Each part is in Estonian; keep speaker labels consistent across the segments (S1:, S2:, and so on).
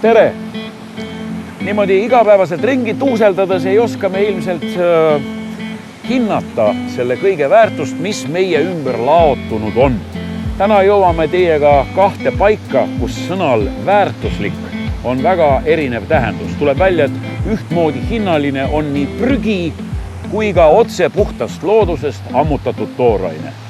S1: Tere! Niimoodi igapäevaselt ringi tuuseldades ei oska me ilmselt hinnata selle kõige väärtust, mis meie ümber laotunud on. Täna jõuame teiega kahte paika, kus sõnal väärtuslik on väga erinev tähendus. Tuleb välja, et ühtmoodi hinnaline on nii prügi kui ka otse puhtast loodusest ammutatud tooraine.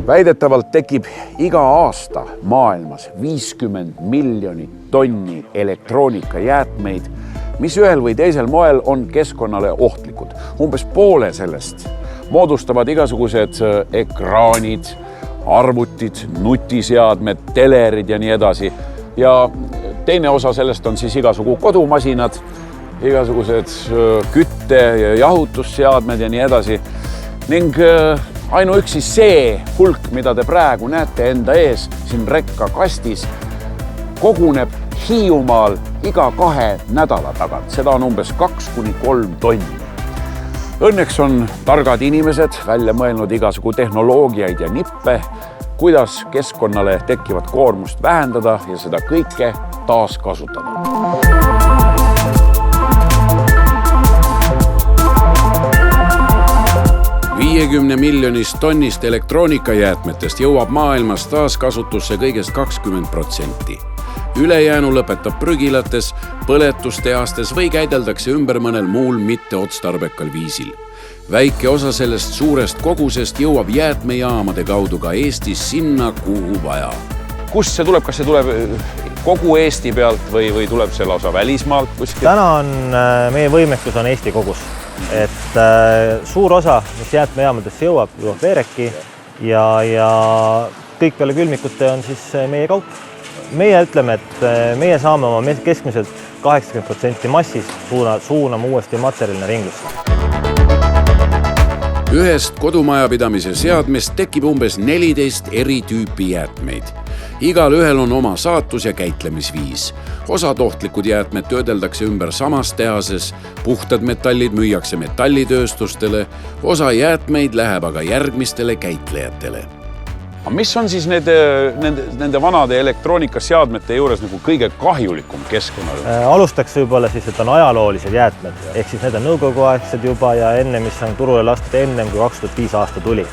S1: Väidetavalt tekib iga aasta maailmas 50 miljonit tonni elektroonikajäätmeid, mis ühel või teisel moel on keskkonnale ohtlikud. Umbes poole sellest moodustavad igasugused ekraanid, arvutid, nutiseadmed, telerid ja nii edasi. Ja teine osa sellest on siis igasugu kodumasinad, igasugused kütte- ja jahutusseadmed ja nii edasi. Ning ainuüksi see hulk, mida te praegu näete enda ees siin rekkakastis, koguneb Hiiumaal iga 2 nädala tagant. Seda on umbes 2–3 tonni. Õnneks on targad inimesed välja mõelnud igasugu tehnoloogiaid ja nippe, kuidas keskkonnale tekkivat koormust vähendada ja seda kõike taaskasutada.
S2: 50 miljonist tonnist elektroonikajäätmetest jõuab maailmas taaskasutusse kõigest 20%. Ülejäänu lõpetab prügilates, põletustehastes või käideldakse ümber mõnel muul mitteotstarbekal viisil. Väike osa sellest suurest kogusest jõuab jäätmejaamade kaudu ka Eestis sinna, kuhu vaja.
S1: Kust see tuleb? Kas see tuleb kogu Eesti pealt või tuleb see lausa välismaalt kuskil?
S3: Täna on meie võimekus on Eesti kogus. Et suur osa, mis jäätmejaamadesse jõuab Veereki ja kõik peale külmikute on siis meie kaup. Meie ütleme, et meie saame oma keskmiselt 80% massist suunama uuesti materjalina ringlusse.
S2: Ühest kodumajapidamise seadmest tekib umbes 14 eri tüüpi jäätmeid. Igal ühel on oma saatus ja käitlemisviis. Osad ohtlikud jäätmed töödeldakse ümber samas tehases, puhtad metallid müüakse metallitööstustele, osa jäätmeid läheb aga järgmistele käitlejatele.
S1: Mis on siis nende vanade elektroonikaseadmete juures nagu kõige kahjulikum keskkonnale?
S3: Alustaks võib-olla siis, et on ajaloolised jäätmed, ehk siis need on nõukoguaegsed juba ja enne, mis on turule lastud ennem, kui 2005 aasta tuli.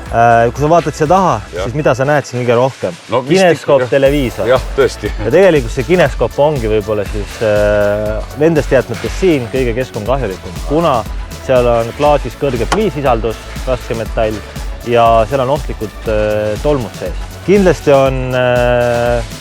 S3: Kui sa vaatad siia taha, siis mida sa näed siin kõige rohkem? Kineskoop, televiisor.
S1: Jah, tõesti.
S3: Ja tegelikult see kineskoop ongi võib-olla siis nendest jäätmetest siin kõige keskkonnakahjulikum, kuna seal on klaasis kõrge pliisisaldus, raske metall ja seal on ohtlikud tolmud sees. Kindlasti on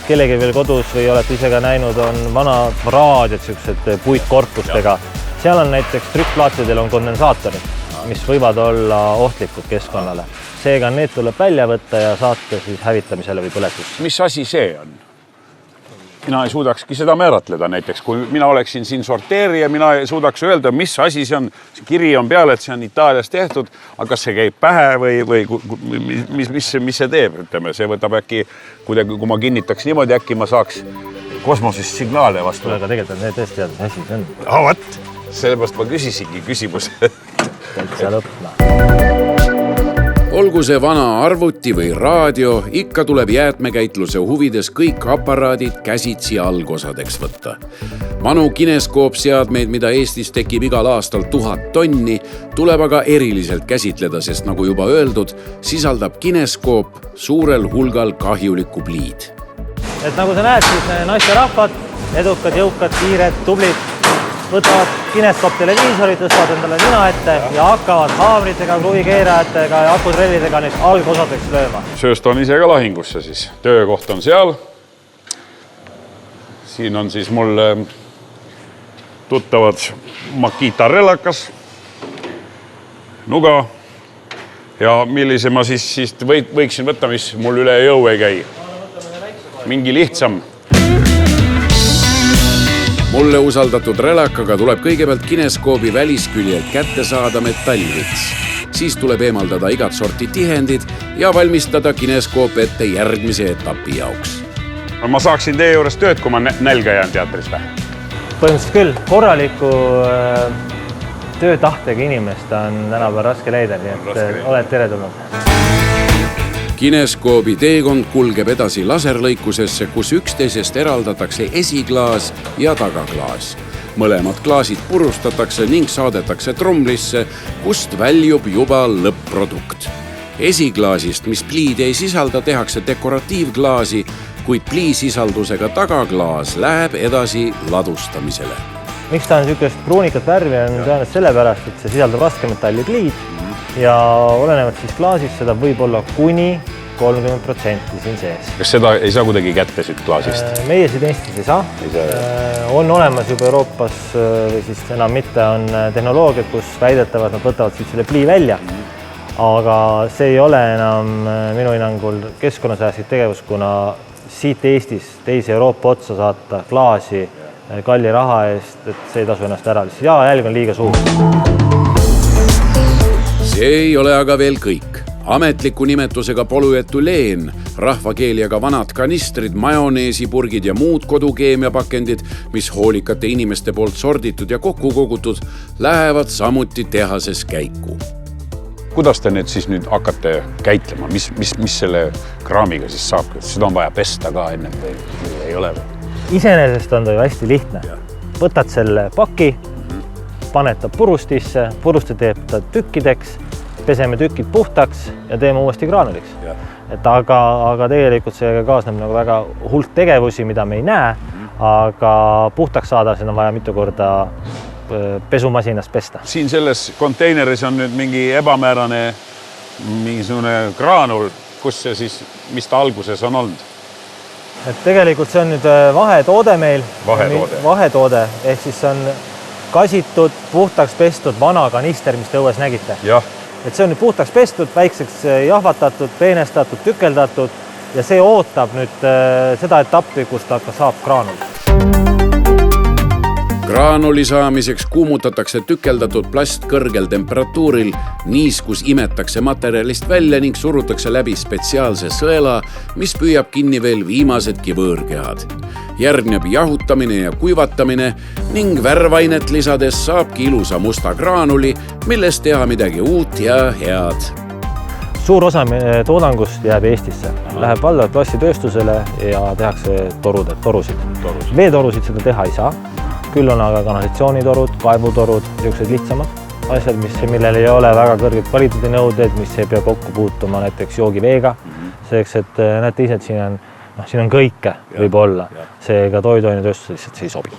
S3: kellegi veel kodus või olete ise ka näinud, on vanad raadiod, sellised puitkorpustega. Seal on näiteks trükkplaatidel on kondensaatorid, mis võivad olla ohtlikud keskkonnale. Seega need tuleb välja võtta ja saata siis hävitamisele või põletusse.
S1: Mis asi see on? Mina ei suudakski seda määratleda näiteks. Kui mina oleksin siin sorteerija, mina ei suudaks öelda, mis asi see on. See kiri on peal, et see on Itaalias tehtud, aga kas see käib pähe või mis see teeb? Ütleme, see võtab äkki, kui ma kinnitaks niimoodi, äkki ma saaks kosmosist signaale vastu.
S3: Aga tegelikult need tõesti tead, mis asi see on.
S1: Võt, sellepärast ma küsisingi küsimuse.
S3: Seal õppima.
S2: Olgu see vana arvuti või raadio, ikka tuleb jäätmekäitluse huvides kõik aparaadid käsitsi algosadeks võtta. Vanu kineskoopseadmeid, mida Eestis tekib igal aastal 1000 tonni, tuleb aga eriliselt käsitleda, sest nagu juba öeldud, sisaldab kineskoop suurel hulgal kahjulikku pliid.
S3: Et nagu sa näed, siis naisterahvad, edukad, jõukad, kiired, tublid, võtavad kineskoop televiisorid, tõstavad endale nina ette ja hakkavad haamritega, kruvikeerajatega ja akutrellidega neid algosadeks lööma.
S1: Sööst on ise ka lahingusse siis. Töökoht on seal. Siin on siis mul tuttavad Makita rellakas, nuga ja millise ma siis võiksin võtta, mis mul üle jõu ei käi. Mingi lihtsam.
S2: Mulle usaldatud relakaga tuleb kõigepealt kineskoobi välisküljelt kätte saada metallvits. Siis tuleb eemaldada igat sorti tihendid ja valmistada kineskoop ette järgmise etapi jaoks.
S1: Ma saaksin teie juures tööd, kui ma nälga jään teatris või?
S3: Põhimõtteliselt küll. Korraliku töötahtega inimest on tänapäeval raske leida, nii et oled teretulnud.
S2: Kineskoobi teekond kulgeb edasi laserlõikusesse, kus üksteisest eraldatakse esiklaas ja tagaklaas. Mõlemad klaasid purustatakse ning saadetakse trumlisse, kust väljub juba lõpp-produkt. Esiklaasist, mis pliid ei sisalda, tehakse dekoratiivklaasi, kuid pliisisaldusega tagaklaas läheb edasi ladustamisele.
S3: Miks ta on niisugust pruunikat värvi on tõenäoliselt sellepärast, et see sisaldab raskemetalli pliid ja olenevalt siis klaasist seda võib olla kuni 30% siin sees.
S1: Kas seda ei saa kuidagi kätte siit klaasist?
S3: Meie siin Eestis ei saa. On olemas juba Euroopas või siis enam mitte on tehnoloogiad, kus väidetavad, nad võtavad siit selle plii välja. Aga see ei ole enam minu hinnangul keskkonnasäästlik tegevus, kuna siit Eestis teise Euroopa otsa saata klaasi kalli raha eest, et see ei tasu ennast ära. Ja jälg on liiga suur.
S2: See ei ole aga veel kõik. Ametliku nimetusega polüetüleen, rahvakeeliaga vanad kanistrid, majoneesipurgid ja muud kodukeemiapakendid, mis hoolikate inimeste poolt sorditud ja kokku kogutud, lähevad samuti tehases käiku.
S1: Kuidas te need siis nüüd hakkate käitlema? Mis selle kraamiga siis saab? Seda on vaja pesta ka enne või ei ole või?
S3: Iseenesest on ta ju hästi lihtne. Võtad selle paki, paned ta purustisse, purusti teeb ta tükkideks, peseme tükid puhtaks ja teeme uuesti graanuliks. Aga tegelikult see kaasneb nagu väga hulk tegevusi, mida me ei näe, aga puhtaks saada seda on vaja mitu korda pesumasinas pesta.
S1: Siin selles konteineris on nüüd mingi ebamäärane mingisugune graanul, kus see siis, mis ta alguses on olnud?
S3: Et tegelikult see on nüüd vahetoode meil. Vahetoode, ehk siis on kasitud, puhtaks pestud vana kanister, mis te õues nägite. Et see on nüüd puhtaks pestud, väikseks jahvatatud, peenestatud, tükeldatud ja see ootab nüüd seda etappi, kus ta saab graanul.
S2: Graanuli saamiseks kuumutatakse tükeldatud plast kõrgel temperatuuril, niiskus imetakse materjalist välja ning surutakse läbi spetsiaalse sõela, mis püüab kinni veel viimasedki võõrkehad. Järgneb jahutamine ja kuivatamine ning värvainet lisades saabki ilusa musta graanuli, millest teha midagi uut ja head.
S3: Suur osa toodangust jääb Eestisse. Läheb valdavalt klassitööstusele ja tehakse torusid. Veetorusid seda teha ei saa. Küll on aga kanalisatsioonitorud, kaevutorud, niisugused lihtsamad asjad, millel ei ole väga kõrged kvaliteedinõuded, mis ei pea kokku puutuma näiteks joogiveega. Selleks, et näete ise, et siin on kõike võib-olla. Seega toiduainetööstus lihtsalt see ei sobi.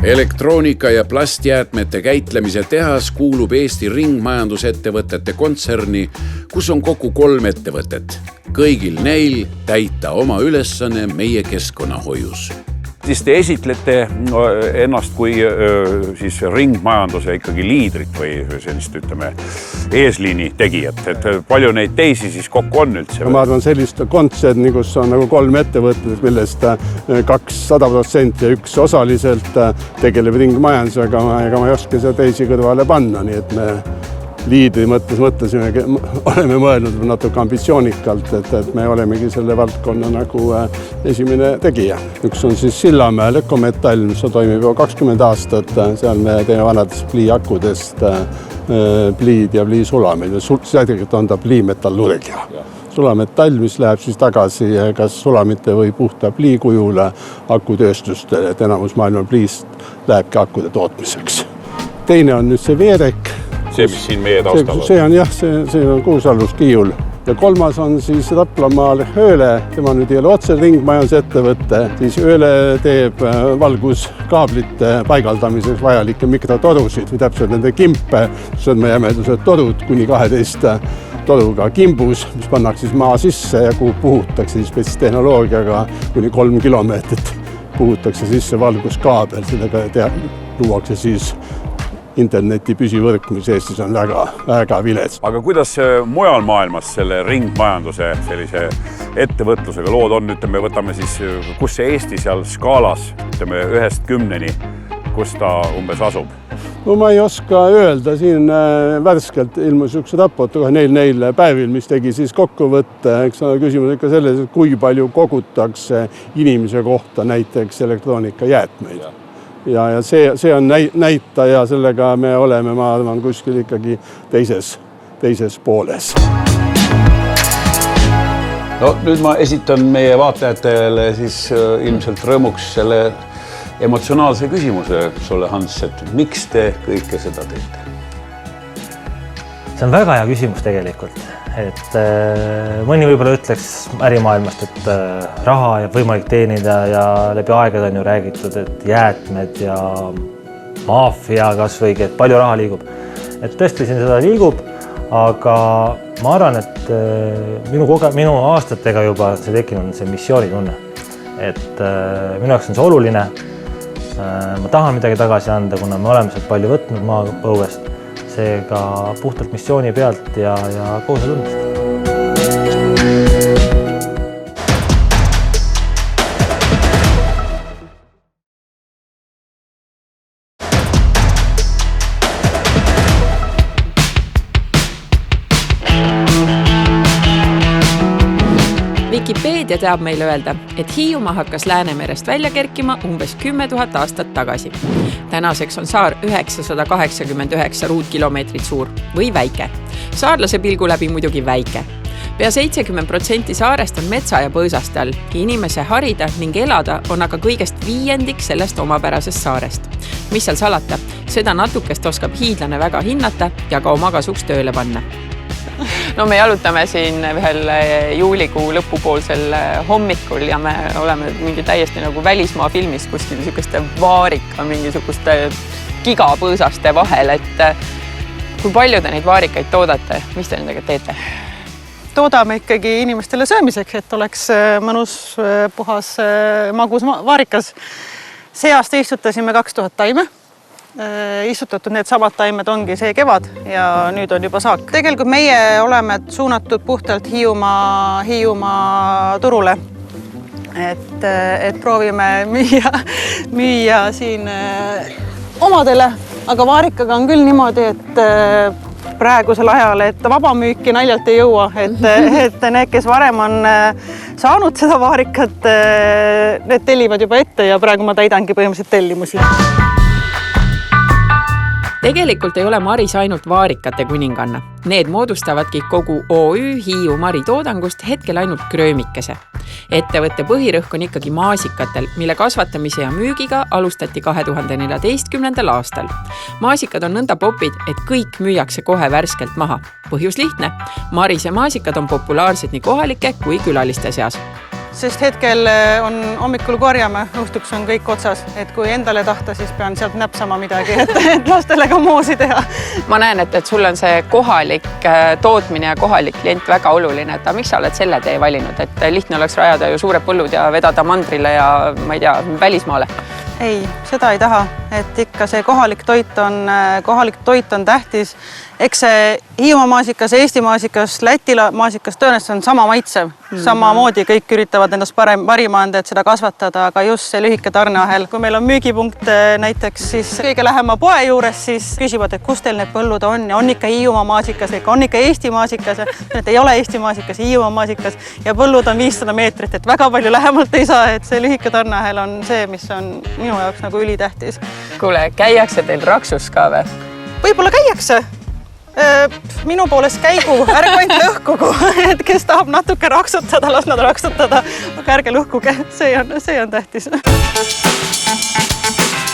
S2: Elektroonika ja plastjäätmete käitlemise tehas kuulub Eesti ringmajandusettevõtete kontserni, kus on kokku 3 ettevõtet. Kõigil neil täita oma ülesanne meie keskkonnahoius.
S1: Siis te esitlete ennast kui siis ringmajanduse ikkagi liidrit või sellist, ütleme, eesliini tegijat. Et palju neid teisi siis kokku on üldse?
S4: Ma arvan sellist kontserni, kus on nagu 3 ettevõtted, millest 2 100% ja 1 osaliselt tegeleb ringmajandusega, ega ma ei oska seda teisi kõrvale panna, nii et me liidri mõtlesime, oleme mõelnud natuke ambitsioonikalt, et me olemegi selle valdkonna nagu esimene tegija. Üks on siis Sillamäel Ökometall, mis toimib juba 20 aastat, seal me teeme vanadest pliiakudest pliid ja pliisulameid. Tegelikult on ta pliimetallurgia. Sulametall, mis läheb siis tagasi kas sulamite või puhta pliikujule akutööstustele, et enamus maailma pliist lähebki akude tootmiseks. Teine on nüüd see Veerek.
S1: See, mis siin meie taustal on?
S4: See on jah, see on Kuusalluskiiul. Ja 3. on siis Raplamaal Ööle, tema nüüd ei ole otse ringmajandusettevõte, siis Ööle teeb valguskaablite paigaldamiseks vajalikke mikrotorusid või täpselt nende kimpe, mis on meie jämedused torud kuni 12 toruga kimbus, mis pannakse siis maa sisse ja kuhu puhutakse siis tehnoloogiaga kuni 3 kilomeetrit puhutakse sisse valguskaabel, sellega luuakse siis interneti püsivõrk, mis Eestis on väga vilets.
S1: Aga kuidas mujal maailmas selle ringmajanduse sellise ettevõtlusega lood on? Ütleme, võtame siis, kus see Eesti seal skaalas, ütleme 1-10, kus ta umbes asub?
S4: No ma ei oska öelda, siin värskelt ilmus üks raport neil päevil, mis tegi siis kokkuvõtte. Eks ole, küsimus ikka selles, et kui palju kogutakse inimese kohta näiteks elektroonikajäätmeid. Ja see on näitaja, sellega me oleme, ma arvan, kuskil ikkagi teises pooles.
S1: No nüüd ma esitan meie vaatajatele siis ilmselt rõõmuks selle emotsionaalse küsimuse sulle, Hans, et miks te kõike seda teete?
S3: See on väga hea küsimus tegelikult. Et mõni võib-olla ütleks ärimaailmast, et raha ja võimalik teenida ja läbi aegade on ju räägitud, et jäätmed ja maafia kas või, et palju raha liigub. Et tõesti siin seda liigub, aga ma arvan, et minu aastatega juba see tekkinud see missioonitunne. Et minu jaoks on see oluline. Ma tahan midagi tagasi anda, kuna me oleme sealt palju võtnud maapõuest. Seega puhtalt missiooni pealt ja kohusetundest.
S5: Wikipedia teab meile öelda, et Hiiumaa hakkas Läänemerest välja kerkima umbes 10 000 aastat tagasi. Tänaseks on saar 989 ruutkilomeetrit suur või väike. Saarlase pilgu läbi muidugi väike. Pea 70% saarest on metsa ja põõsaste all. Inimese harida ning elada on aga kõigest 5% sellest omapärasest saarest. Mis seal salata? Seda natukest oskab hiidlane väga hinnata ja ka oma kasuks tööle panna. No me jalutame siin ühel juulikuu lõpupoolsel hommikul ja me oleme mingi täiesti nagu välismaa filmis kuskil niisuguste vaarika, mingisuguste gigapõõsaste vahel, et kui palju te neid vaarikaid toodate, mis te nendega teete?
S6: Toodame ikkagi inimestele söömiseks, et oleks mõnus, puhas, magus vaarikas. See aasta istutasime 2000 taime. Istutatud need samad taimed ongi see kevad ja nüüd on juba saak. Tegelikult meie oleme suunatud puhtalt Hiiumaa turule, et proovime müüa siin omadele, aga vaarikaga on küll niimoodi, et praegusel ajal, et vabamüüki naljalt ei jõua, et need, kes varem on saanud seda vaarikat, need tellivad juba ette ja praegu ma täidangi põhimõtteliselt tellimusi.
S5: Tegelikult ei ole Maris ainult vaarikate kuninganna. Need moodustavadki kogu OÜ Hiiu Mari toodangust hetkel ainult kröömikese. Ettevõtte põhirõhk on ikkagi maasikatel, mille kasvatamise ja müügiga alustati 2014. aastal. Maasikad on nõnda popid, et kõik müüakse kohe värskelt maha. Põhjus lihtne. Marise maasikad on populaarsed nii kohalike kui külaliste seas.
S6: Sest hetkel on hommikul korjame, õhtuks on kõik otsas, et kui endale tahta, siis pean sealt näpsama midagi, et lastele ka moosi teha.
S5: Ma näen, et sul on see kohalik tootmine ja kohalik klient väga oluline, et miks sa oled selle tee valinud, et lihtne oleks rajada ju suured põllud ja vedada mandrile ja ma ei tea, välismaale?
S6: Ei, seda ei taha, et ikka see kohalik toit on tähtis. Eks see Hiiumaa maasikas, Eesti maasikas, Läti maasikas tõenäoliselt on sama maitsev. Samamoodi kõik üritavad endast parima anda, et seda kasvatada, aga just see lühike tarneahel. Kui meil on müügipunkt näiteks siis kõige lähema poe juures, siis küsivad, et kus teil need põllud on ja on ikka Hiiumaa maasikas, on ikka Eesti maasikas, et ei ole Eesti maasikas, Hiiumaa maasikas ja põllud on 500 meetrit, et väga palju lähemalt ei saa, et see lühike tarneahel on see, mis on minu jaoks nagu ülitähtis.
S5: Kuule, käiakse teil raksus ka või?
S6: Võib-olla käiakse. Minu poolest käigu, ärge ainult lõhkugu, et kes tahab natuke raksutada, las nad raksutada, aga ärge lõhkuge, see on tähtis.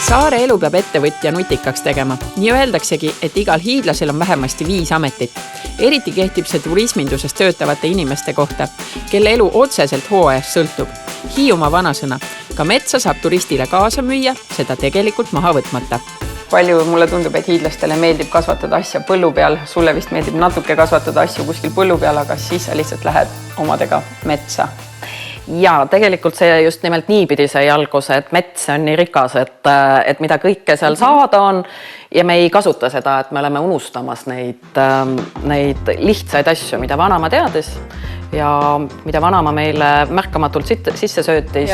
S5: Saare elu peab ettevõtja nutikaks tegema. Nii öeldaksegi, et igal hiidlasel on vähemasti 5 ametit. Eriti kehtib see turisminduses töötavate inimeste kohta, kelle elu otseselt hooajast sõltub. Hiiumaa vanasõna. Ka metsa saab turistile kaasa müüa, seda tegelikult maha võtmata. Palju mulle tundub, et hiidlastele meeldib kasvatada asja põllu peal. Sulle vist meeldib natuke kasvatada asju kuskil põllu peal, aga siis sa lihtsalt lähed omadega metsa.
S7: Ja tegelikult see just nimelt niipidi sai alguse, et mets on nii rikas, et mida kõike seal saada on ja me ei kasuta seda, et me oleme unustamas neid lihtsaid asju, mida vanaema teadis ja mida vanaema meile märkamatult sisse söötis,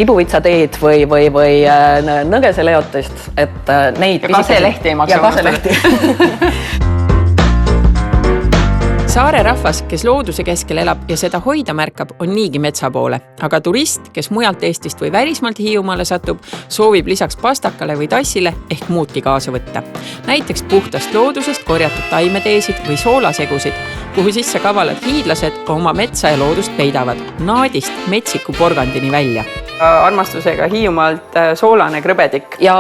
S7: kibuvitsateed või nõgeseleotist, et neid
S5: ja kaselehti ei maksa.
S7: Ja kaselehti.
S5: Saare rahvas, kes looduse keskel elab ja seda hoida märkab, on niigi metsa poole. Aga turist, kes mujalt Eestist või välismaalt Hiiumaale satub, soovib lisaks pastakale või tassile ehk muudki kaasa võtta. Näiteks puhtast loodusest korjatud taimeteesid või soolasegusid, kuhu sisse kavalad hiidlased oma metsa ja loodust peidavad. Naadist metsiku porgandini välja.
S8: Armastusega Hiiumaalt soolane krõbedik.
S7: Ja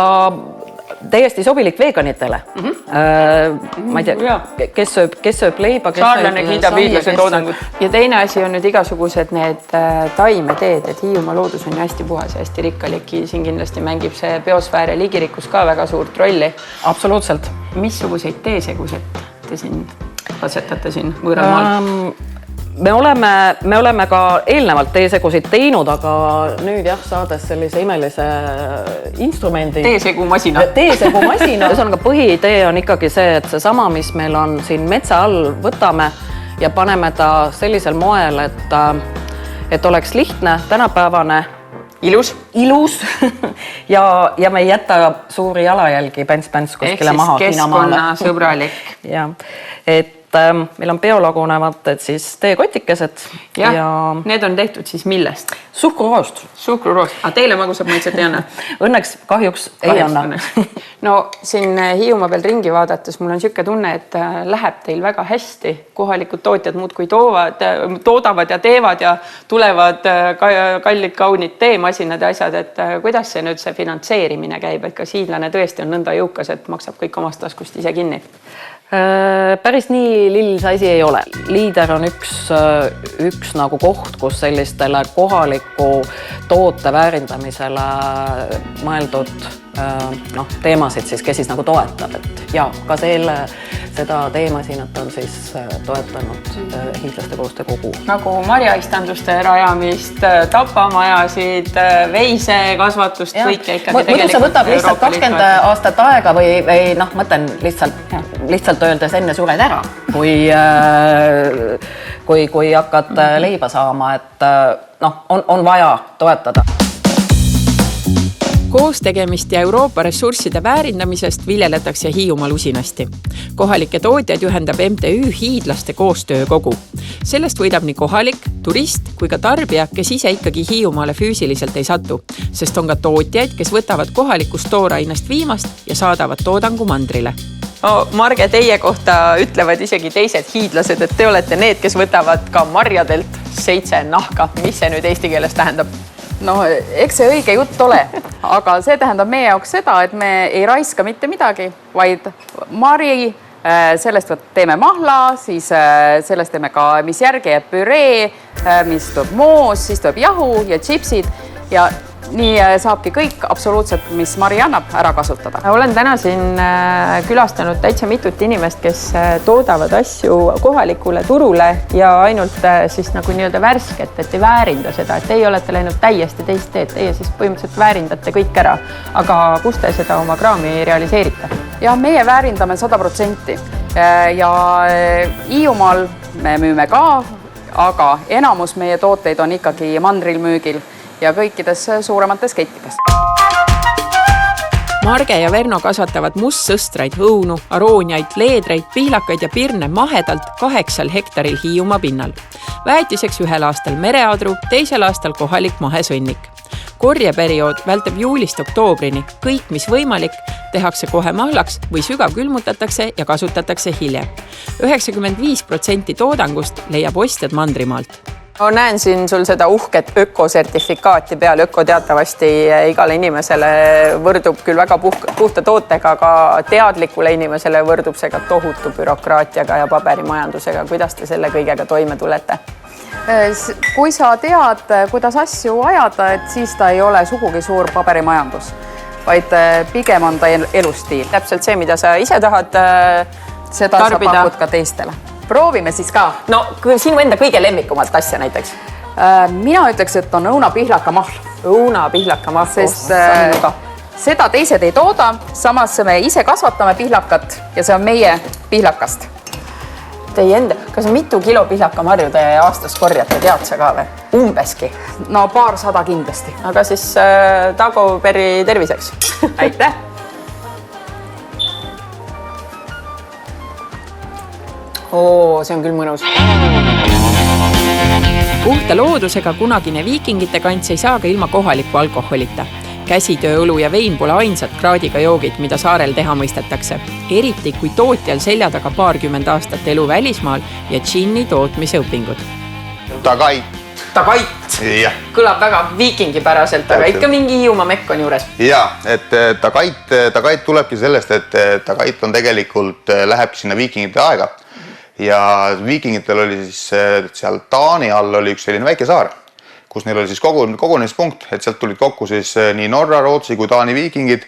S7: täiesti sobilik veganitele. Ma ei tea, kes sööb leiba, kes
S8: Saarlane kiidab hiidlase toodangut. Ja teine asi on nüüd igasugused need taimeteed, et Hiiumaa loodus on hästi puhas ja hästi rikkalik. Siin kindlasti mängib see biosfääri liigirikkus ka väga suurt rolli.
S7: Absoluutselt.
S8: Missuguseid teesegused te siin katsetate siin võõral maal?
S7: Me oleme ka eelnevalt teesegusid teinud, aga nüüd saades sellise imelise instrumendi.
S8: Teesegumasina.
S7: Teesegumasina. Ühesõnaga põhiidee on ikkagi see, et see sama, mis meil on siin metsa all, võtame ja paneme ta sellisel moel, et oleks lihtne, tänapäevane, ilus ja me ei jäta suuri jalajälgi päns kuskile maha.
S8: Ehk siis keskkonnasõbralik.
S7: Ja, et meil on biolagunevad siis teekotikesed.
S8: Ja need on tehtud siis millest?
S7: Suhkruroost.
S8: Aga teile magusab maitset ei anna?
S7: Õnneks kahjuks ei anna.
S8: No siin Hiiumaa peal ringi vaadates mul on siuke tunne, et läheb teil väga hästi. Kohalikud tootjad muudkui toodavad ja teevad ja tulevad kallid kaunid teemasinad ja asjad, et kuidas see nüüd see finantseerimine käib, et kas hiidlane tõesti on nõnda jõukas, et maksab kõik omast taskust ise kinni? Päris nii lill see asi ei ole. Liider on üks nagu koht, kus sellistele kohaliku toote väärindamisele mõeldud teemasid siis, kes siis nagu toetab, et ja ka seda teemasinat on siis toetanud hiidlaste koostöökogu. Nagu marjaistanduste rajamist, tapamajasid, veisekasvatust, kõike ikkagi.
S7: Muidu see võtab lihtsalt 20 aastat aega või mõtlen lihtsalt öeldes enne sured ära, kui hakkad leiba saama, et on vaja toetada.
S5: Koos tegemist ja Euroopa ressursside väärindamisest viljeletakse Hiiumaal usinasti. Kohalike tootjaid ühendab MTÜ Hiidlaste koostöökogu. Sellest võidab nii kohalik, turist kui ka tarbija, kes ise ikkagi Hiiumaale füüsiliselt ei satu, sest on ka tootjaid, kes võtavad kohalikust toorainest viimast ja saadavad toodangu mandrile.
S8: Marge, teie kohta ütlevad isegi teised hiidlased, et te olete need, kes võtavad ka marjadelt 7 nahka. Mis see nüüd eesti keeles tähendab?
S9: No, eks see õige jutt ole, aga see tähendab meie jaoks seda, et me ei raiska mitte midagi, vaid marji, sellest teeme mahla, siis sellest teeme ka, mis järgi jääb püree, mis tuleb moos, siis tuleb jahu ja tšipsid ja nii saabki kõik absoluutselt, mis Mari annab, ära kasutada.
S8: Olen täna siin külastanud täitsa mitut inimest, kes toodavad asju kohalikule turule ja ainult siis nagu nii-öelda värsket, et ei väärinda seda, et teie olete läinud täiesti teist teed, teie siis põhimõtteliselt väärindate kõik ära. Aga kus te seda oma kraami realiseerite?
S9: Ja meie väärindame 100% ja Hiiumaal me müüme ka, aga enamus meie tooteid on ikkagi mandril müügil ja kõikides suuremates kettides.
S5: Marge ja Verno kasvatavad mustsõstraid, õunu, arooniaid, leedreid, pihlakaid ja pirne mahedalt 8 hektaril Hiiumaa pinnal. Väetiseks 1 aastal mereadru, 2 aastal kohalik mahesõnnik. Korjeperiood vältab juulist oktoobrini. Kõik, mis võimalik, tehakse kohe mahlaks või sügavkülmutatakse ja kasutatakse hiljem. 95% toodangust leiab ostjad mandrimaalt.
S8: Näen siin sul seda uhket ökosertifikaati peal. Öko teatavasti igale inimesele võrdub küll väga puhta tootega, aga teadlikule inimesele võrdub see ka tohutu bürokraatiaga ja paberimajandusega. Kuidas te selle kõigega toime tulete?
S9: Kui sa tead, kuidas asju ajada, et siis ta ei ole sugugi suur paberimajandus, vaid pigem on ta elustiil.
S8: Täpselt see, mida sa ise tahad
S9: seda tarbida. Sa pakud ka teistele. Proovime siis ka.
S7: No sinu enda kõige lemmikumalt asja näiteks.
S9: Mina ütleks, et on õunapihlaka mahl.
S8: Õunapihlaka mahl,
S9: sest seda teised ei tooda, samas me ise kasvatame pihlakat ja see on meie pihlakast.
S8: Teie enda, kas mitu kilo pihlakamarju te aastas korjate, tead sa ka või? Umbeski?
S9: No 200 kindlasti.
S8: Aga siis Dagoberi terviseks.
S9: Aitäh!
S8: See on küll mõnus.
S5: Puhta loodusega kunagine viikingite kants ei saa ka ilma kohaliku alkoholita. Käsitööõlu ja vein pole ainsad kraadiga joogid, mida saarel teha mõistetakse. Eriti kui tootjal selja taga 20 aastat elu välismaal ja džinni tootmise õpingud.
S8: Tagait. Kõlab väga viikingipäraselt, aga ikka mingi Hiiumaa mekk on juures.
S10: Jaa, et tagait tulebki sellest, et tagait on tegelikult, läheb sinna viikingite aega. Ja viikingitel oli siis seal Taani all oli üks selline väike saar, kus neil oli siis kogunemispunkt, et sealt tulid kokku siis nii Norra, Rootsi kui Taani viikingid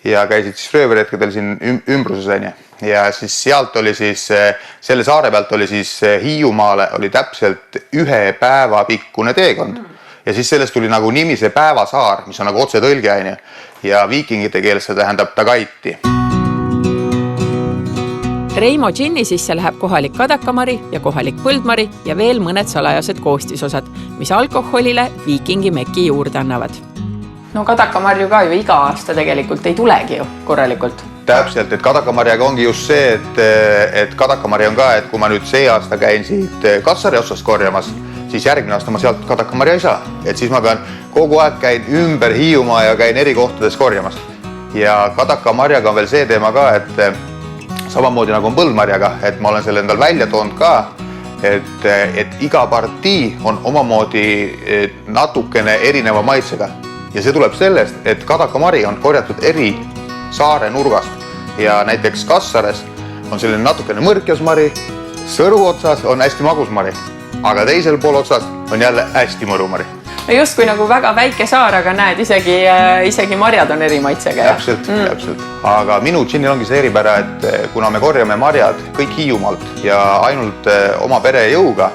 S10: ja käisid siis rööverhetkedel siin ümbruses. Ja siis sealt oli siis, selle saare pealt oli siis Hiiumaale oli täpselt 1 päeva pikkune teekond. Ja siis sellest tuli nagu nimi see päevasaar, mis on nagu otse tõlge. Ja viikingite keeles see tähendab tagaiti.
S5: Reimo džinni sisse läheb kohalik kadakamari ja kohalik põldmari ja veel mõned salajased koostisosad, mis alkoholile viikingi meki juurde annavad.
S8: No kadakamarju ka ju iga aasta tegelikult ei tulegi ju korralikult.
S10: Täpselt, et kadakamarjaga ongi just see, et kadakamarja on ka, et kui ma nüüd see aasta käin siit Kassari otsast korjamas, siis järgmine aasta ma sealt kadakamarja ei saa. Et siis ma pean kogu aeg käin ümber Hiiumaa ja käin eri kohtades korjamas. Ja kadakamarjaga on veel see teema ka, et samamoodi nagu on põldmarjaga, et ma olen selle endal välja toonud ka, et iga partii on omamoodi natukene erineva maitsega. Ja see tuleb sellest, et kadakamari on korjatud eri saare nurgast ja näiteks Kassares on selline natukene mõrkjas mari, Sõru otsas on hästi magus mari, aga teisel pool otsas on jälle hästi mõru mari.
S8: Just kui nagu väga väike saar, aga näed, isegi marjad on eri maitsega.
S10: Täpselt. Aga minu džinnil ongi see eripära, et kuna me korjame marjad kõik Hiiumaalt ja ainult oma pere jõuga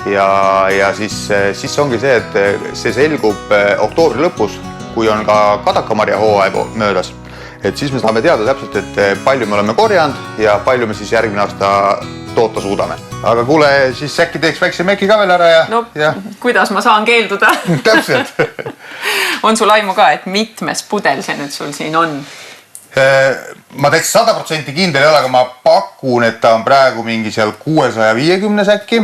S10: ja siis ongi see, et see selgub oktoobri lõpus, kui on ka kadakamarja hooaeg möödas. Et siis me saame teada täpselt, et palju me oleme korjanud ja palju me siis järgmine aasta toota suudame. Aga kuule, siis äkki teeks väikse meki ka veel ära ja...
S8: Kuidas ma saan keelduda?
S10: Täpselt.
S8: On sul aimu ka, et mitmes pudel see nüüd sul siin on?
S10: Ma täitsa 100% kindel ei ole, aga ma pakun, et ta on praegu mingi seal 650 äkki.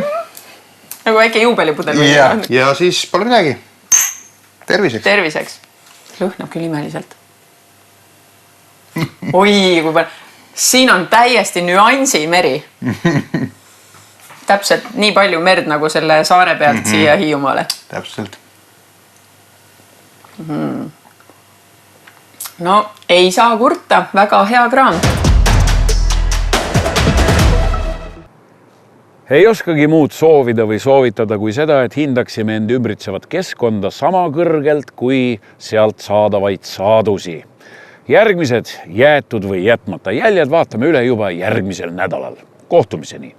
S8: Nagu väike juubelipudel.
S10: Ja siis pole midagi. Terviseks.
S8: Terviseks. Lõhnab küll imeliselt. Oi, kui palju. Siin on täiesti nüansi meri. Täpselt nii palju merd nagu selle saare pealt siia Hiiumaale.
S10: Täpselt.
S8: No, ei saa kurta. Väga hea kraam.
S1: Ei oskagi muud soovida või soovitada kui seda, et hindaksime end ümbritsevat keskkonda sama kõrgelt kui sealt saadavaid saadusi. Järgmised jäetud või jätmata jäljed vaatame üle juba järgmisel nädalal. Kohtumiseni!